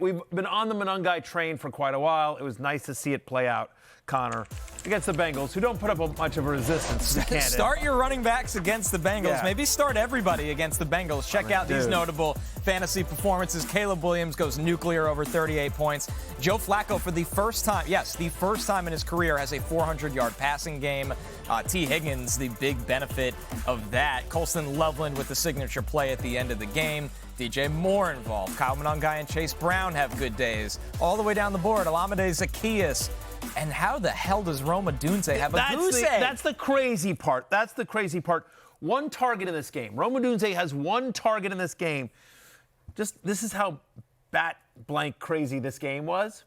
we've been on the Monangai train for quite a while. It was nice to see it play out, Connor, against the Bengals, who don't put up much of a resistance. Start your running backs against the Bengals. Yeah. Maybe start everybody against the Bengals. Check out these notable fantasy performances. Caleb Williams goes nuclear over 38 points. Joe Flacco, for the first time, the first time in his career, has a 400-yard passing game. T. Higgins, the big benefit of that. Colston Loveland with the signature play at the end of the game. DJ Moore involved. Kyle Monangai and Chase Brown have good days. All the way down the board, Olamide Zaccheaus. And how the hell does Rome Odunze have a goose egg? That's the crazy part. That's the crazy part. One target in this game. Rome Odunze has one target in this game. This is how bat blank crazy this game was.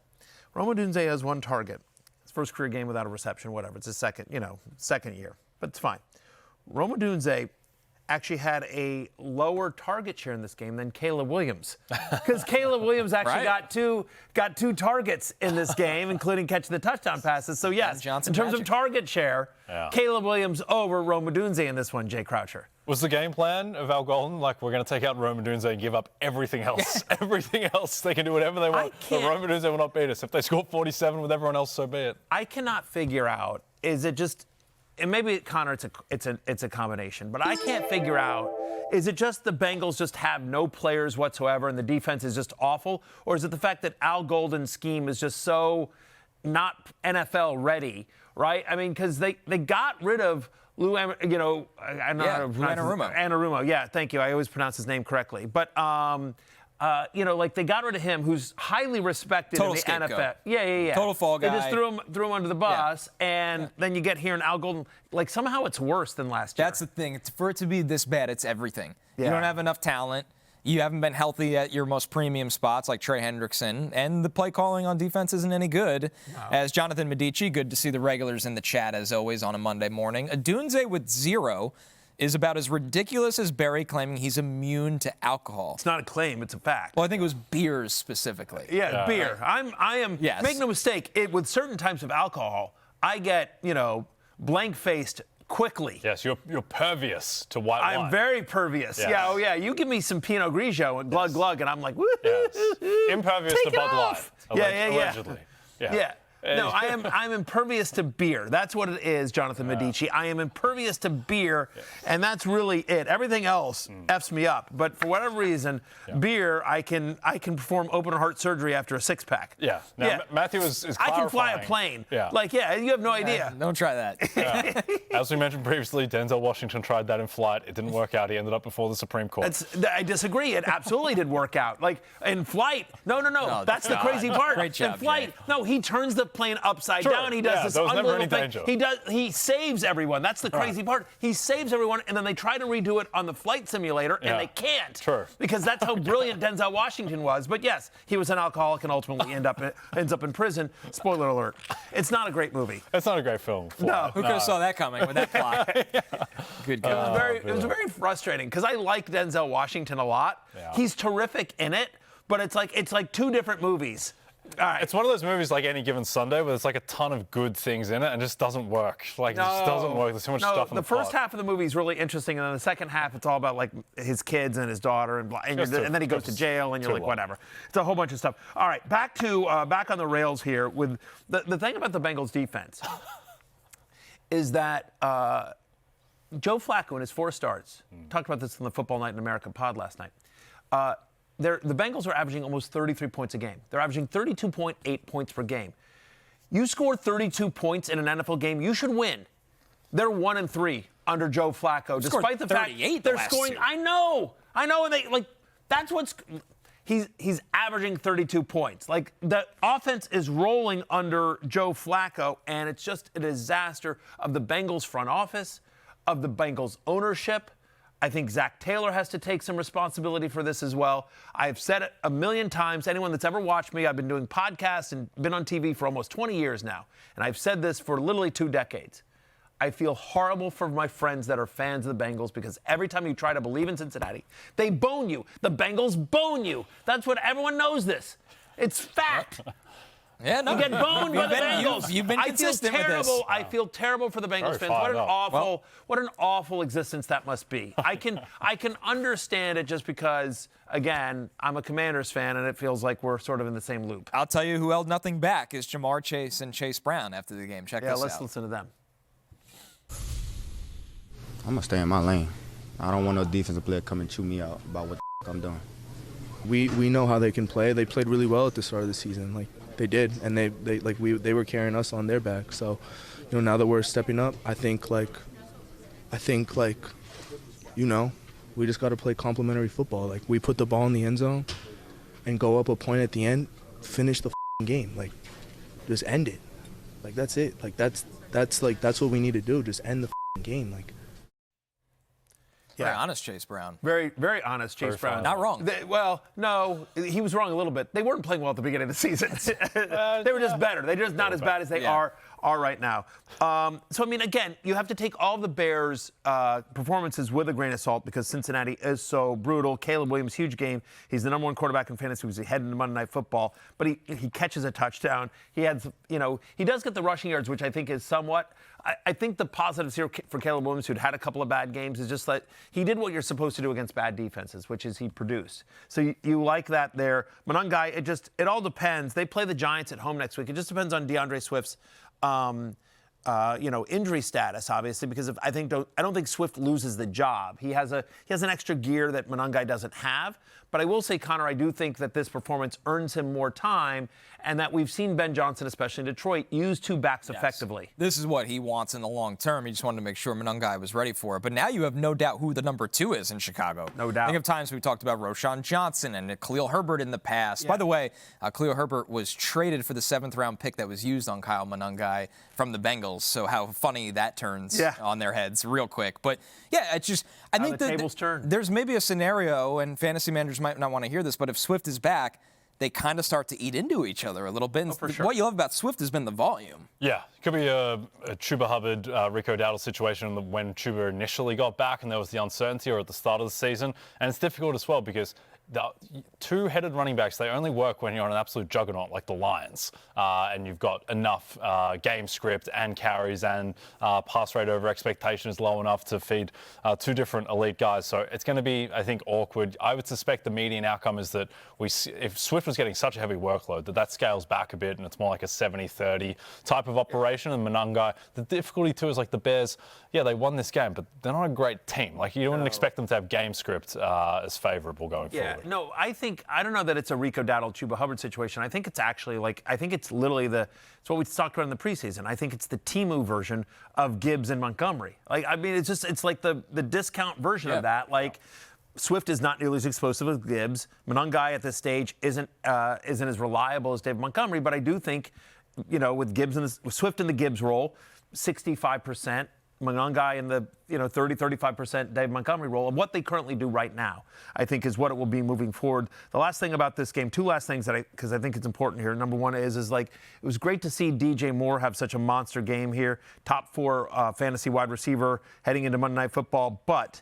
Rome Odunze has one target. His first career game without a reception, whatever. It's his second year, but it's fine. Rome Odunze actually had a lower target share in this game than Caleb Williams, because Caleb Williams actually got two targets in this game, including catching the touchdown passes. So yes, in terms of target share, Caleb Williams over Rome Odunze in this one. Jay Croucher. Was the game plan of Al Golden like, we're going to take out Rome Odunze and give up everything else? Everything else, they can do whatever they want, but Rome Odunze will not beat us. If they score 47 with everyone else, so be it. I cannot figure out, is it just, and maybe, Connor, it's a combination, but I can't figure out, is it just the Bengals just have no players whatsoever and the defense is just awful? Or is it the fact that Al Golden's scheme is just so not NFL ready, right? I mean, because they got rid of Lou, I don't know how to pronounce Anarumo. Yeah, thank you. I always pronounce his name correctly. But, they got rid of him, who's highly respected in the NFL. Yeah. Total fall guy. They just threw him under the bus, and then you get here in Al Golden. Like, somehow it's worse than last year. That's the thing. For it to be this bad, it's everything. Yeah. You don't have enough talent. You haven't been healthy at your most premium spots like Trey Hendrickson, and the play calling on defense isn't any good. No. As Jonathan Medici, good to see the regulars in the chat as always on a Monday morning. Odunze with 0 is about as ridiculous as Barry claiming he's immune to alcohol. It's not a claim, it's a fact. Well, I think it was beers specifically. Yeah, beer. I am. Yes. Make no mistake. With certain types of alcohol, I get blank-faced quickly. Yes, you're pervious to white wine. I'm very pervious. Yes. Yeah, yeah. You give me some Pinot Grigio and glug, and I'm like, woo. Yes. Impervious to Bud Light. Allegedly. Yeah. No, I'm impervious to beer. That's what it is, Jonathan Medici. I am impervious to beer, and that's really it. Everything else F's me up. But for whatever reason, beer, I can perform open heart surgery after a six-pack. Yeah. Now, Matthew is clarifying. I can fly a plane. Yeah. You have no idea. Don't try that. As we mentioned previously, Denzel Washington tried that in flight. It didn't work out. He ended up before the Supreme Court. I disagree. It absolutely did work out. Like, in flight, no. That's the crazy part. Great job, in flight, Jay. He turns the plane upside down. He does this unbelievable thing. Danger. He saves everyone. That's the crazy part. He saves everyone, and then they try to redo it on the flight simulator, and they can't. Sure. Because that's how brilliant Denzel Washington was. But yes, he was an alcoholic and ultimately ends up in prison. Spoiler alert. It's not a great movie. It's not a great film. No. Who could have saw that coming with that plot? Good God. It was very frustrating because I like Denzel Washington a lot. Yeah. He's terrific in it, but it's like two different movies. All right. It's one of those movies like Any Given Sunday where there's like a ton of good things in it and just doesn't work. It just doesn't work. There's too much stuff in the first half of the movie is really interesting, and then the second half, it's all about like his kids and his daughter, and then he goes to jail, and you're like, whatever. It's a whole bunch of stuff. All right, back on the rails here with the thing about the Bengals defense is that Joe Flacco in his 4 starts, talked about this on the Football Night in America pod last night, the Bengals are averaging almost 33 points a game. They're averaging 32.8 points per game. You score 32 points in an NFL game, you should win. They're 1-3 under Joe Flacco, despite the fact they're scoring. 2. I know, and that's what's. He's averaging 32 points. Like, the offense is rolling under Joe Flacco, and it's just a disaster of the Bengals front office, of the Bengals ownership. I think Zach Taylor has to take some responsibility for this as well. I've said it a million times. Anyone that's ever watched me, I've been doing podcasts and been on TV for almost 20 years now. And I've said this for literally 2 decades. I feel horrible for my friends that are fans of the Bengals because every time you try to believe in Cincinnati, they bone you. The Bengals bone you. That's what everyone knows this. It's fact. Yeah, no. You get boned by the Bengals. You've been consistent with this. I feel terrible for the Bengals fans. What an awful existence that must be. I can understand it just because, again, I'm a Commanders fan and it feels like we're sort of in the same loop. I'll tell you who held nothing back is Jamar Chase and Chase Brown after the game. Check this out. Yeah, let's listen to them. I'm going to stay in my lane. I don't want no defensive player come and chew me out about what the I'm doing. We know how they can play. They played really well at the start of the season. Like, they did, and they were carrying us on their back. So, now that we're stepping up, I think we just got to play complementary football. Like, we put the ball in the end zone and go up a point at the end, finish the game. Like, just end it. Like, that's it. Like, that's what we need to do. Just end the game. Like. Very honest, Chase Brown. Very, very honest, Chase Brown. Not wrong. No, he was wrong a little bit. They weren't playing well at the beginning of the season. They were just better. They're just not as bad as they are right now. So, I mean, again, you have to take all the Bears' performances with a grain of salt because Cincinnati is so brutal. Caleb Williams, huge game. He's the number one quarterback in fantasy. He was heading into Monday Night Football, but he catches a touchdown. He does get the rushing yards, which I think is somewhat. I think the positives here for Caleb Williams, who'd had a couple of bad games, is just that he did what you're supposed to do against bad defenses, which is he produced. So you like that there. Monangai, it all depends. They play the Giants at home next week. It just depends on DeAndre Swift's injury status, obviously, because I don't think Swift loses the job. He has an extra gear that Monangai doesn't have. But I will say, Connor, I do think that this performance earns him more time and that we've seen Ben Johnson, especially in Detroit, use two backs effectively. This is what he wants in the long term. He just wanted to make sure Monangai was ready for it. But now you have no doubt who the number 2 is in Chicago. No doubt. Think of times we talked about Roshan Johnson and Khalil Herbert in the past. Yeah. By the way, Khalil Herbert was traded for the 7th-round pick that was used on Kyle Monangai from the Bengals. So how funny that turns on their heads real quick. But, yeah, it's just – I think the tables turn. There's maybe a scenario, and fantasy managers might not want to hear this, but if Swift is back – they kind of start to eat into each other a little bit. For sure. What you love about Swift has been the volume. Yeah, it could be a Chuba Hubbard, Rico Dowdle situation when Chuba initially got back and there was the uncertainty or at the start of the season. And it's difficult as well because the two-headed running backs, they only work when you're on an absolute juggernaut like the Lions and you've got enough game script and carries and pass rate over expectation is low enough to feed two different elite guys. So it's going to be, I think, awkward. I would suspect the median outcome is that if Swift was getting such a heavy workload, that scales back a bit and it's more like a 70-30 type of operation. And Monangai, the difficulty too is like the Bears, they won this game, but they're not a great team. Like you wouldn't expect them to have game script as favorable going forward. No, I don't know that it's a Rico Dowdle, Chuba Hubbard situation. I think it's actually it's literally it's what we talked about in the preseason. I think it's the Temu version of Gibbs and Montgomery. It's like the discount version of that. Swift is not nearly as explosive as Gibbs. Monangai at this stage isn't as reliable as Dave Montgomery, but I do think, with Swift in the Gibbs role, 65%. Monangai in the 30-35% Dave Montgomery role of what they currently do right now, I think is what it will be moving forward. The last thing about this game, two last things because I think it's important here. Number one is it was great to see DJ Moore have such a monster game here, top 4 fantasy wide receiver heading into Monday Night Football, but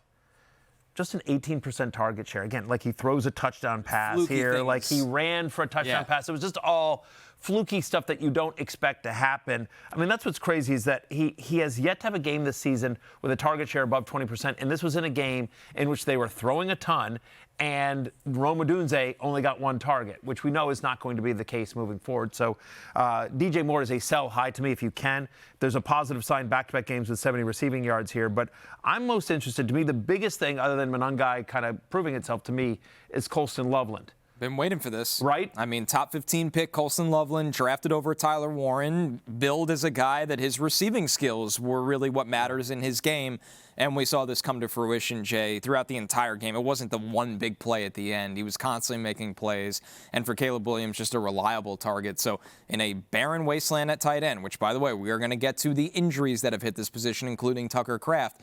just an 18% target share. Again, he throws a touchdown pass Fluky here, things. He ran for a touchdown pass. It was just all fluky stuff that you don't expect to happen. I mean, that's what's crazy is that he has yet to have a game this season with a target share above 20%, and this was in a game in which they were throwing a ton, and Rome Odunze only got 1 target, which we know is not going to be the case moving forward. So DJ Moore is a sell high to me if you can. There's a positive sign, back-to-back games with 70 receiving yards here, but I'm most interested. To me, the biggest thing, other than Monangai kind of proving itself to me, is Colston Loveland. Been waiting for this. Right? I mean, top 15 pick, Colston Loveland, drafted over Tyler Warren, billed as a guy that his receiving skills were really what matters in his game. And we saw this come to fruition, Jay, throughout the entire game. It wasn't the one big play at the end. He was constantly making plays. And for Caleb Williams, just a reliable target. So in a barren wasteland at tight end, which, by the way, we are going to get to the injuries that have hit this position, including Tucker Kraft.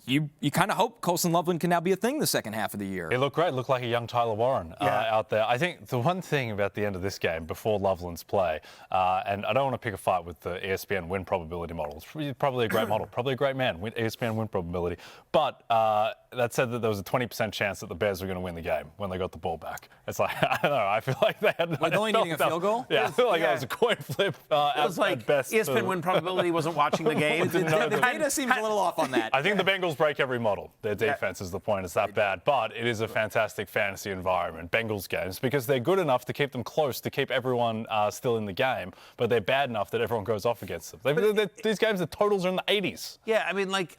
you kind of hope Colston Loveland can now be a thing the second half of the year. He looked great. Looked like a young Tyler Warren out there. I think the one thing about the end of this game, before Loveland's play, and I don't want to pick a fight with the ESPN win probability model. It's probably a great model, probably a great man, ESPN win probability. But that said that there was a 20% chance that the Bears were going to win the game when they got the ball back. It's like, I don't know, I feel like they had... Like only needing a field goal? Yeah, I feel like that was a coin flip it was like best. ESPN win probability wasn't watching the game. The data seems a little off on that. I think the Bengals break every model. Their defense is the point. It's that bad. But it is a fantastic fantasy environment, Bengals games, because they're good enough to keep them close, to keep everyone still in the game, but they're bad enough that everyone goes off against them. These games, the totals are in the 80s. Yeah, I mean, like,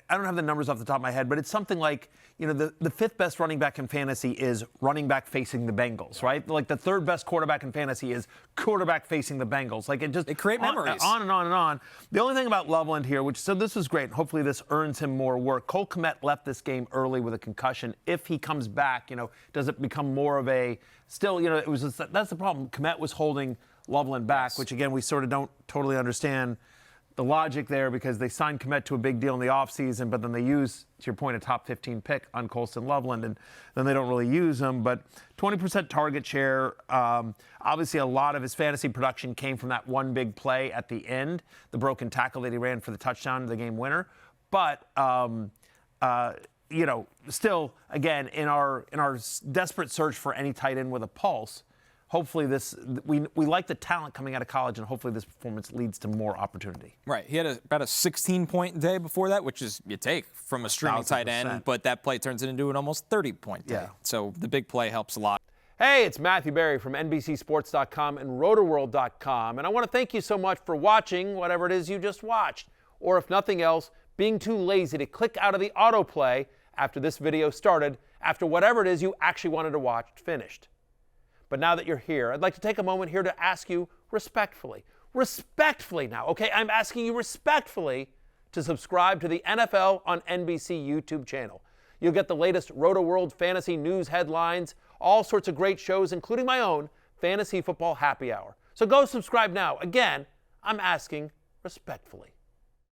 I don't have the numbers off the top of my head, but it's something like, you know, the fifth best running back in fantasy is running back facing the Bengals, right? Like the third best quarterback in fantasy is quarterback facing the Bengals. Like it create memories. On and on and on. The only thing about Loveland here, so this was great, and hopefully this earns him more work. Cole Kmet left this game early with a concussion. If he comes back, you know, does it become more of a, still, you know, that's the problem. Kmet was holding Loveland back, which again, we sort of don't totally understand the logic there, because they signed Kmet to a big deal in the offseason, but then they use, to your point, a top 15 pick on Colston Loveland, and then they don't really use him. But 20% target share. Obviously, a lot of his fantasy production came from that one big play at the end, the broken tackle that he ran for the touchdown, the game winner. But you know, still, again, in our desperate search for any tight end with a pulse, hopefully we like the talent coming out of college, and hopefully this performance leads to more opportunity. Right. He had about a 16-point day before that, which is you take from a streaming tight end, but that play turns it into an almost 30-point day. Yeah. So the big play helps a lot. Hey, it's Matthew Berry from NBCSports.com and RotoWorld.com, and I want to thank you so much for watching whatever it is you just watched, or if nothing else, being too lazy to click out of the autoplay after this video started, after whatever it is you actually wanted to watch finished. But now that you're here, I'd like to take a moment here to ask you respectfully now, okay? I'm asking you respectfully to subscribe to the NFL on NBC YouTube channel. You'll get the latest Roto-World fantasy news headlines, all sorts of great shows, including my own Fantasy Football Happy Hour. So go subscribe now. Again, I'm asking respectfully.